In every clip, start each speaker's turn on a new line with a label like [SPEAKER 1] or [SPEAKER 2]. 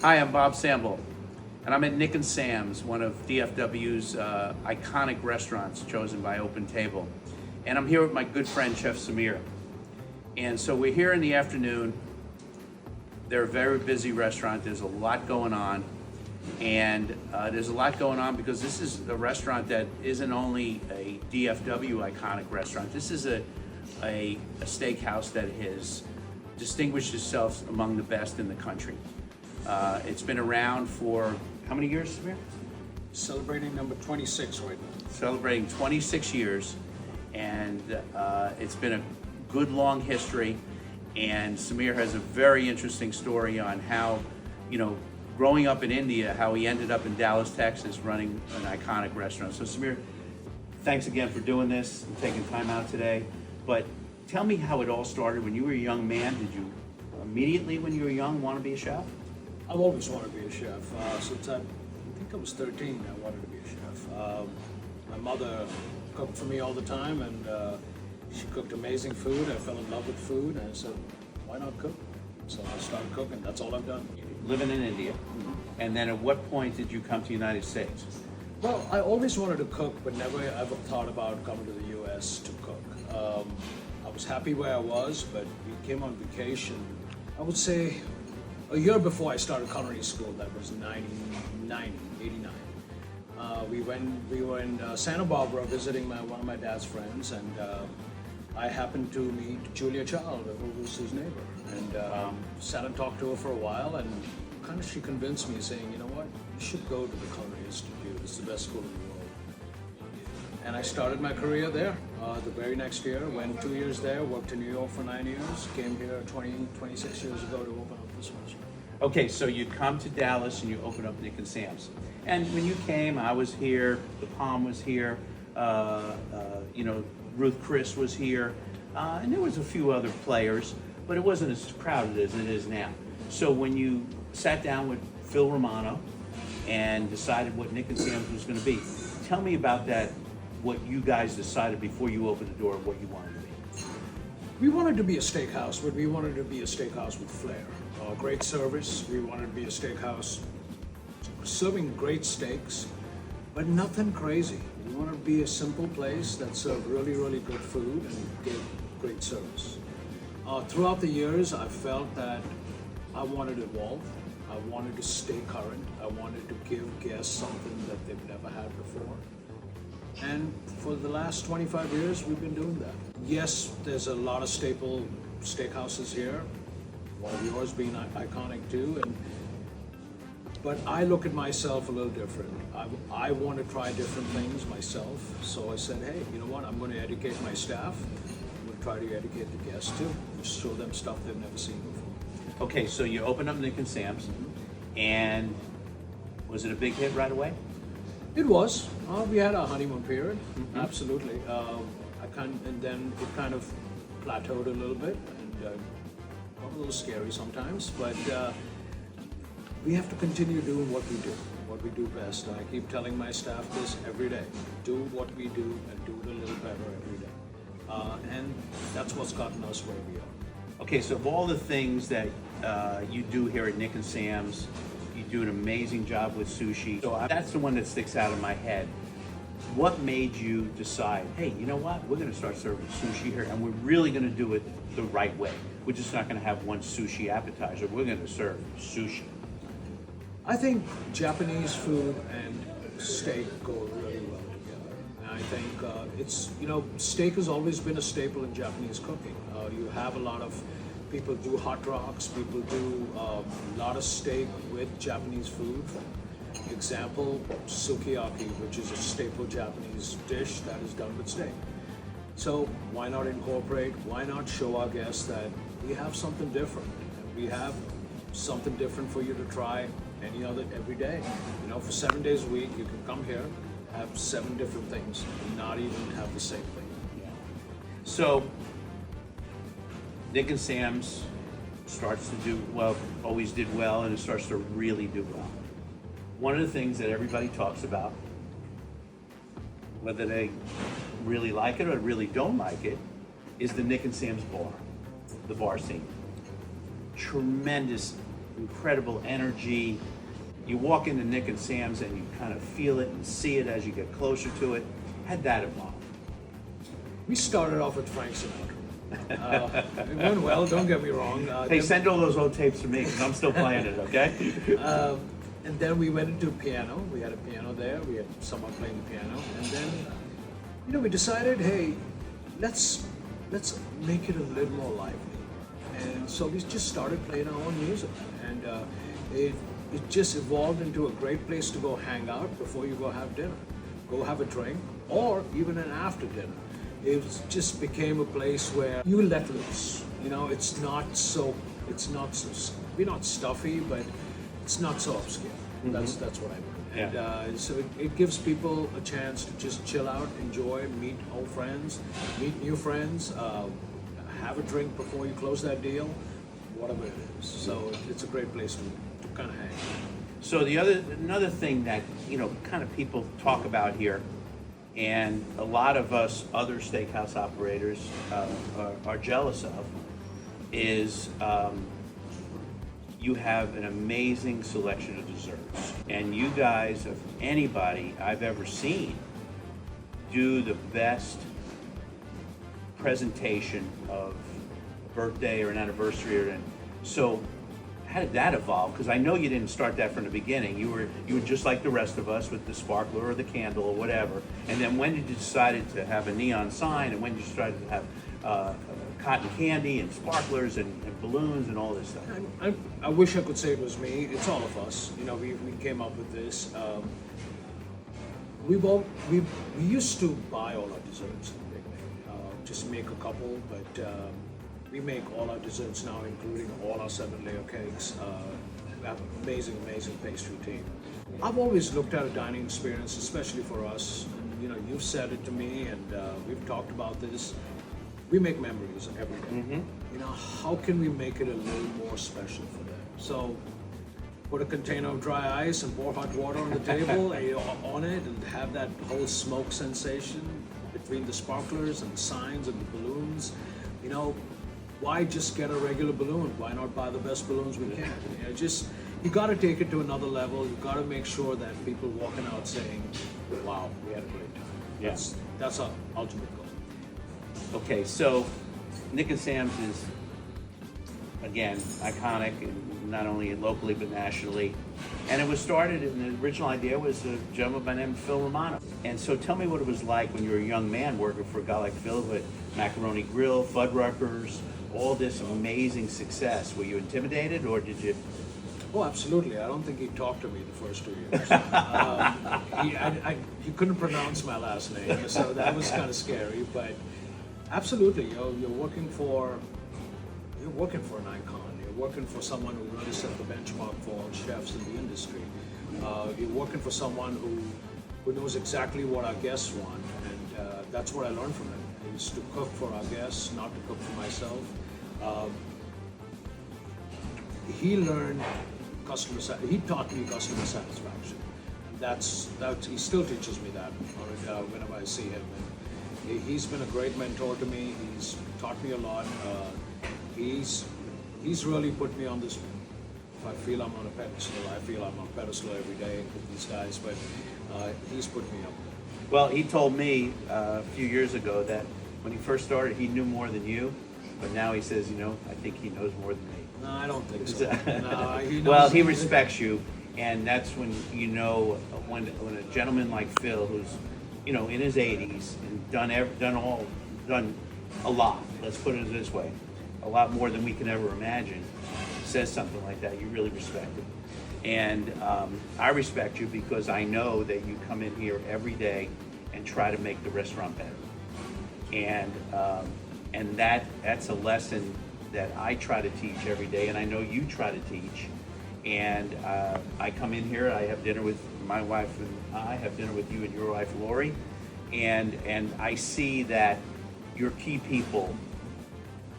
[SPEAKER 1] Hi, I'm Bob Samir, and I'm at Nick and Sam's, one of DFW's iconic restaurants chosen by OpenTable. And I'm here with my good friend, Chef Samir. And so we're here in the afternoon. They're a very busy restaurant. There's a lot going on. And there's a lot going on because this is a restaurant that isn't only a DFW iconic restaurant. This is a steakhouse that has distinguished itself among the best in the country. It's been around for how many years, Samir?
[SPEAKER 2] Celebrating number 26 right now.
[SPEAKER 1] Celebrating 26 years, and it's been a good long history. And Samir has a very interesting story on how, growing up in India, how he ended up in Dallas, Texas, running an iconic restaurant. So Samir, thanks again for doing this and taking time out today. But tell me how it all started. When you were a young man, did you immediately, when you were young, want to be a chef?
[SPEAKER 2] I've always wanted to be a chef. Since I think I was 13, I wanted to be a chef. My mother cooked for me all the time, and she cooked amazing food. I fell in love with food, and I said, why not cook? So I started cooking. That's all I've done.
[SPEAKER 1] Living in India, and then at what point did you come to the United States?
[SPEAKER 2] Well, I always wanted to cook, but never ever thought about coming to the U.S. to cook. I was happy where I was, but we came on vacation, I would say, a year before I started culinary school. That was 89. We were in Santa Barbara visiting one of my dad's friends, and I happened to meet Julia Child, who was his neighbor, and sat and talked to her for a while, and she convinced me, saying, you know what, you should go to the Culinary Institute. It's the best school in the world. And I started my career there. The very next year, went 2 years there, worked in New York for 9 years, came here 26 years ago to open up this restaurant.
[SPEAKER 1] Okay, so you come to Dallas and you open up Nick and Sam's. And when you came, I was here, the Palm was here, Ruth Chris was here, and there was a few other players, but it wasn't as crowded as it is now. So when you sat down with Phil Romano and decided what Nick and Sam's was going to be, tell me about that, what you guys decided before you opened the door, what you wanted to be.
[SPEAKER 2] We wanted to be a steakhouse, but we wanted to be a steakhouse with flair. Great service. We wanted to be a steakhouse serving great steaks, but nothing crazy. We wanted to be a simple place that served really, really good food and gave great service. Throughout the years, I felt that I wanted to evolve. I wanted to stay current. I wanted to give guests something that they've never had before. And for the last 25 years, we've been doing that. Yes, there's a lot of staple steakhouses here, one of yours being iconic too. But I look at myself a little different. I want to try different things myself. So I said, hey, you know what? I'm going to educate my staff. I'm going to try to educate the guests too. Just show them stuff they've never seen before.
[SPEAKER 1] Okay, so you opened up Nick and Sam's, and was it a big hit right away?
[SPEAKER 2] It was. We had a honeymoon period, absolutely. And then it kind of plateaued a little bit, and got a little scary sometimes. But we have to continue doing what we do best. I keep telling my staff this every day: do what we do and do it a little better every day. And that's what's gotten us where we are.
[SPEAKER 1] Okay, so of all the things that you do here at Nick and Sam's, you do an amazing job with sushi. So that's the one that sticks out in my head. What made you decide, hey, you know what? We're going to start serving sushi here, and we're really going to do it the right way. We're just not going to have one sushi appetizer. We're going to serve sushi.
[SPEAKER 2] I think Japanese food and steak go really well together. And I think steak has always been a staple in Japanese cooking. You have a lot of people do hot rocks, people do a lot of steak with Japanese food. Example, sukiyaki, which is a staple Japanese dish that is done with steak. So why not show our guests that we have something different, and we have something different for you to try every day. For 7 days a week, you can come here, have 7 different things, and not even have the same thing.
[SPEAKER 1] Yeah. So Nick and Sam's starts to do well, always did well, and it starts to really do well. One of the things that everybody talks about, whether they really like it or really don't like it, is the Nick and Sam's bar, the bar scene. Tremendous incredible energy. You walk into Nick and Sam's and you kind of feel it and see it as you get closer to it. How'd that evolve?
[SPEAKER 2] We started off with Frank Sinatra. It went well, don't get me wrong.
[SPEAKER 1] Hey, send all those old tapes to me because I'm still playing it, okay?
[SPEAKER 2] And then we went into piano. We had a piano there. We had someone playing the piano. And then, we decided, hey, let's make it a little more lively. And so we just started playing our own music. And it just evolved into a great place to go hang out before you go have dinner. Go have a drink, or even an after dinner. It just became a place where you let loose. It's not so, we're not stuffy, but it's not so obscure.
[SPEAKER 1] Mm-hmm.
[SPEAKER 2] That's what I mean.
[SPEAKER 1] Yeah.
[SPEAKER 2] And so it gives people a chance to just chill out, enjoy, meet old friends, meet new friends, have a drink before you close that deal, whatever it is. So it's a great place to kind of hang.
[SPEAKER 1] So another thing that kind of people talk about here, and a lot of us other steakhouse operators are jealous of, is you have an amazing selection of desserts, and you guys, of anybody I've ever seen, do the best presentation of a birthday or an anniversary so. How did that evolve? Because I know you didn't start that from the beginning. You were just like the rest of us with the sparkler or the candle or whatever. And then when did you decide to have a neon sign, and when did you start to have cotton candy and sparklers and balloons and all this stuff?
[SPEAKER 2] I wish I could say it was me. It's all of us. We came up with this. We used to buy all our desserts in the beginning, just make a couple, but. We make all our desserts now, including all our 7-layer cakes. We have an amazing pastry team. I've always looked at a dining experience, especially for us. And, you've said it to me, and we've talked about this. We make memories every day. Mm-hmm. How can we make it a little more special for them? So, put a container of dry ice and pour hot water on the table on it, and have that whole smoke sensation between the sparklers and the signs and the balloons. Why just get a regular balloon? Why not buy the best balloons we can? You got to take it to another level. You got to make sure that people walking out saying, "Wow, we had a great time."
[SPEAKER 1] Yes,
[SPEAKER 2] that's our ultimate goal.
[SPEAKER 1] Okay, so Nick and Sam's is again iconic, not only locally but nationally. And it was started, and the original idea was a gentleman by the name of Phil Romano. And so tell me what it was like when you were a young man working for a guy like Phil with Macaroni Grill, Fuddruckers, all this amazing success. Were you intimidated, or did you?
[SPEAKER 2] Oh, absolutely. I don't think he talked to me the first 2 years. He couldn't pronounce my last name, so that was kind of scary. But absolutely, you're working for an icon. You're working for someone who really set the benchmark for chefs in the industry. You're working for someone who knows exactly what our guests want, and that's what I learned from him. Is to cook for our guests, not to cook for myself. He learned he taught me customer satisfaction. And he still teaches me that whenever I see him. And he's been a great mentor to me. He's taught me a lot. He's really put me on this. If I feel I'm on a pedestal, I feel I'm on a pedestal every day with these guys. But he's put me up there.
[SPEAKER 1] Well, he told me a few years ago that when he first started, he knew more than you, but now he says, I think he knows more than me.
[SPEAKER 2] No, I don't think so. No, he knows.
[SPEAKER 1] Well, he respects you, and that's when when a gentleman like Phil, who's in his 80s and done a lot. Let's put it this way, a lot more than we can ever imagine. Says something like that, you really respect him. And I respect you because I know that you come in here every day and try to make the restaurant better. And that's a lesson that I try to teach every day, and I know you try to teach. And I come in here, I have dinner with my wife, and I have dinner with you and your wife, Lori, and I see that your key people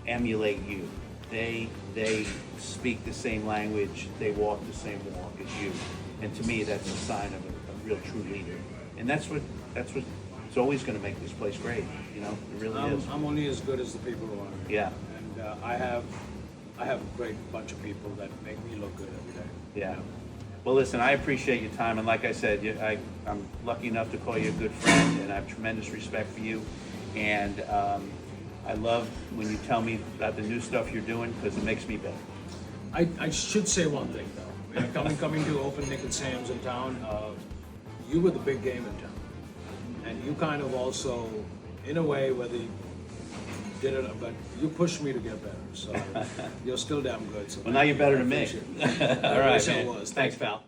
[SPEAKER 1] emulate you. They speak the same language, they walk the same walk as you. And to me, that's a sign of a real true leader. And that's what's always going to make this place great. It really is.
[SPEAKER 2] I'm only as good as the people around me.
[SPEAKER 1] Yeah.
[SPEAKER 2] And I I have a great bunch of people that make me look good every day.
[SPEAKER 1] Yeah. Well, listen, I appreciate your time, and like I said, I'm lucky enough to call you a good friend, and I have tremendous respect for you. And I love when you tell me about the new stuff you're doing, because it makes me better.
[SPEAKER 2] I should say one thing though. Coming to open Nick and Sam's in town, you were the big game in town, and you kind of also, in a way, whether you did it, but you pushed me to get better. So you're still damn good. So
[SPEAKER 1] Well, now you're better than me.
[SPEAKER 2] I appreciate it.
[SPEAKER 1] All right,
[SPEAKER 2] I wish I
[SPEAKER 1] man.
[SPEAKER 2] was.
[SPEAKER 1] Thanks, pal.